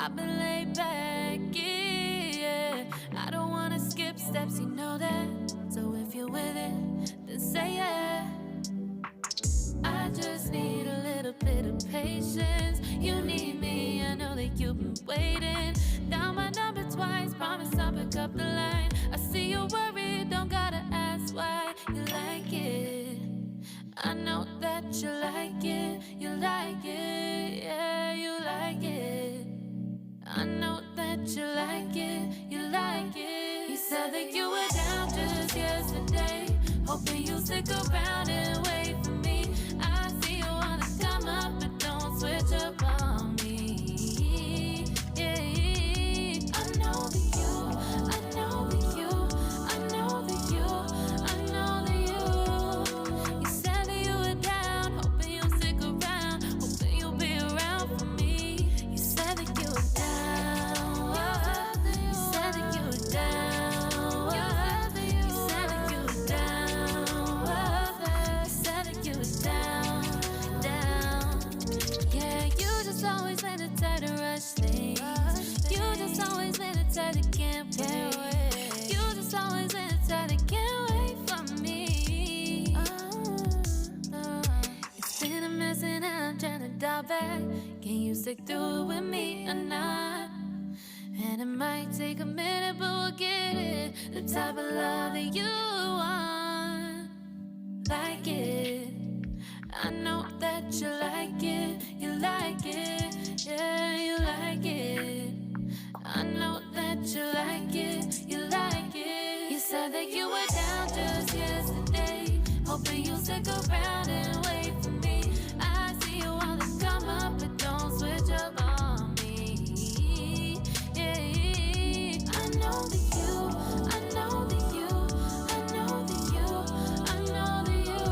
I've been laid back, yeah. I don't wanna skip steps, you know that. So if you're with it, then say yeah. I just need a little bit of patience. You need me, I know that you've been waiting. Down my number twice, promise I'll pick up the line. I see you're worried, don't gotta ask why. You like it, I know that you like it. You like it, yeah, you like it. I know that you like it, you like it. You said that you were down just yesterday, hoping you'll stick around and wait for me. I see you wanna come up, but don't switch up on me. Yeah, I know that you, I know that you, I know that you, I know that you. You said that you were down, hoping you'll stick around, hoping you'll be around for me. You said that you were down, you said that you were down, you said that you were down, you said that you were down, down. Yeah, you just always let it try to rush things. You just always let it try to can't wait. You just always let it try to can't wait for me. It's been a mess and I'm trying to dial back. Can you stick through it with me or not? And it might take a minute, but we'll get it. The type of love that you want, like it. I know that you like it, you like it, yeah, you like it. I know that you like it, you like it. You said that you were down just yesterday, hoping you'll stick around and wait for me. I see you wanna come up, but don't switch up on me. Yeah, I know that you, I know that you, I know that you, I know that you.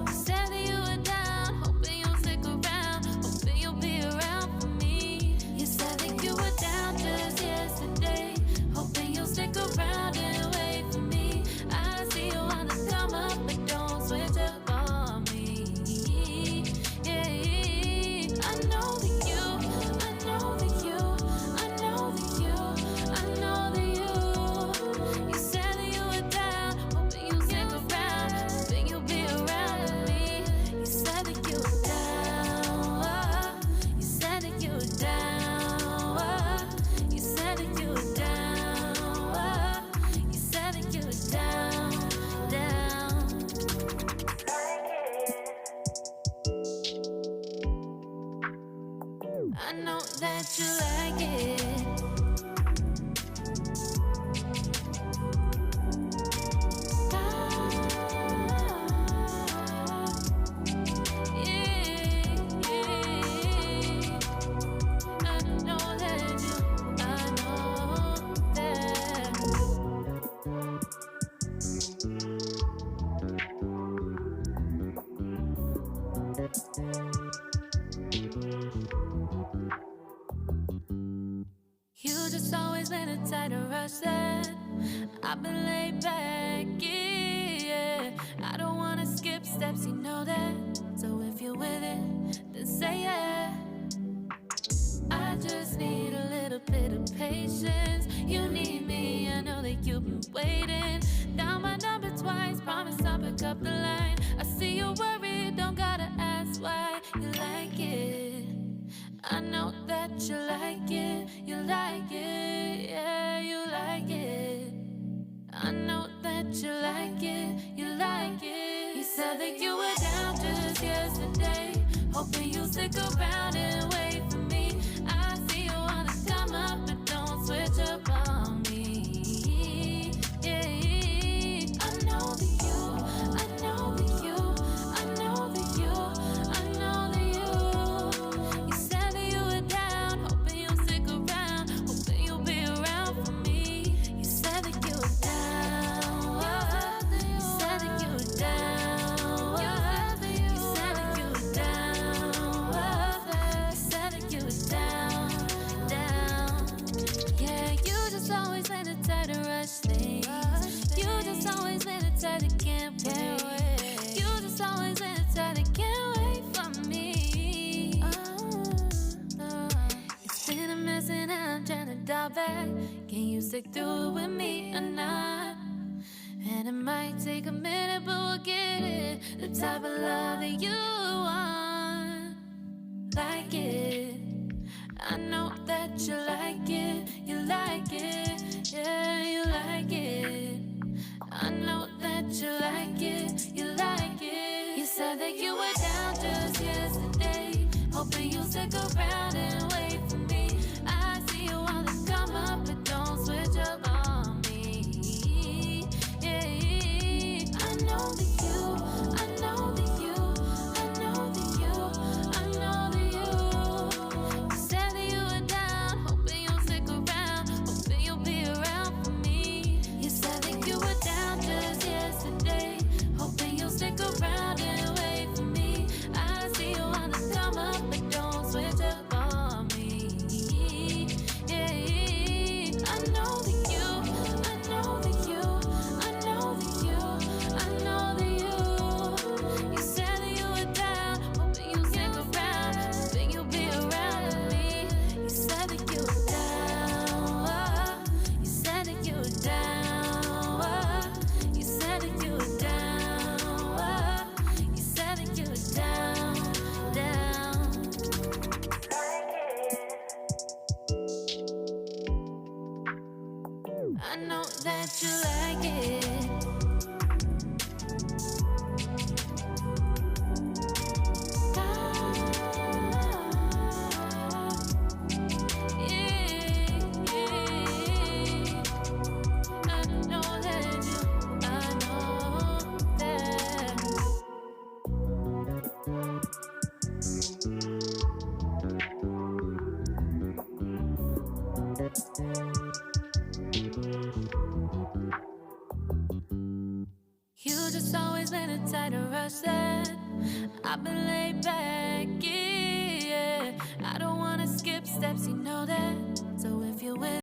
You said that you were down, hoping you'll stick around, hoping you'll be around for me. You said that you were down just yesterday, hoping you'll stick around and wait for me. I see you wanna come up, but don't switch up on me. Yeah, I know that you, I know that you, I know that you, I know that you. You said that you were down, hoping you'll stick around, hoping you'll be around with me. You said that you were down, you said that you were down, you said that you were down, you said that you were down, down. I know that you like it. You just always let it try to rush that. I've been laid back, yeah. I don't wanna skip steps, you know that. So if you're with it, then say yeah. I just need a little bit of patience. You need me, I know that you've been waiting. Down my number twice, promise I'll pick up the line. I see you're worried, don't gotta ask why. You like it, I know that you like it, you like it, yeah, you like it. I know that you like it, you like it. You said that you were down just yesterday, hoping you'll stick around and wait for me. I see you wanna come up, but don't switch up on me. Yeah, I know that you, I know that you, I know that you, I know that you. You said that you were down, hoping you'll stick around, hoping you'll be around for me. You said that you were down, you said that you were down, you said that you were down, doubt back. Can you stick through it with me or not? And it might take a minute, but we'll get it. The type of love that you want. Like it. I know that you like it. You like it. Yeah, you like it. I know that you like it. You like it. You said that you were down just yesterday, hoping you'll stick around and wait for me. I see you wanna come up, but don't switch up on me. Yeah, I know that you, I know that you, I know that you, I know that you. You said that you were down, hoping you'll stick around, hoping you'll be around for me. You said that you were down just yesterday, hoping you'll stick around and wait for me. I see you wanna come up, but don't switch up on me. Yeah, I know that you, I know that you, I know that you, I know that you. You said that you were down, hoping you'll stick around, hoping you'll be around with me. You said that you were down, you said that you were down, you said that you were down, you said that you were down, down. I know that you like it. I know that you, I know that. You just always been a tighter rush that I've been laid back, yeah. I don't wanna skip steps, you know that. So if you're with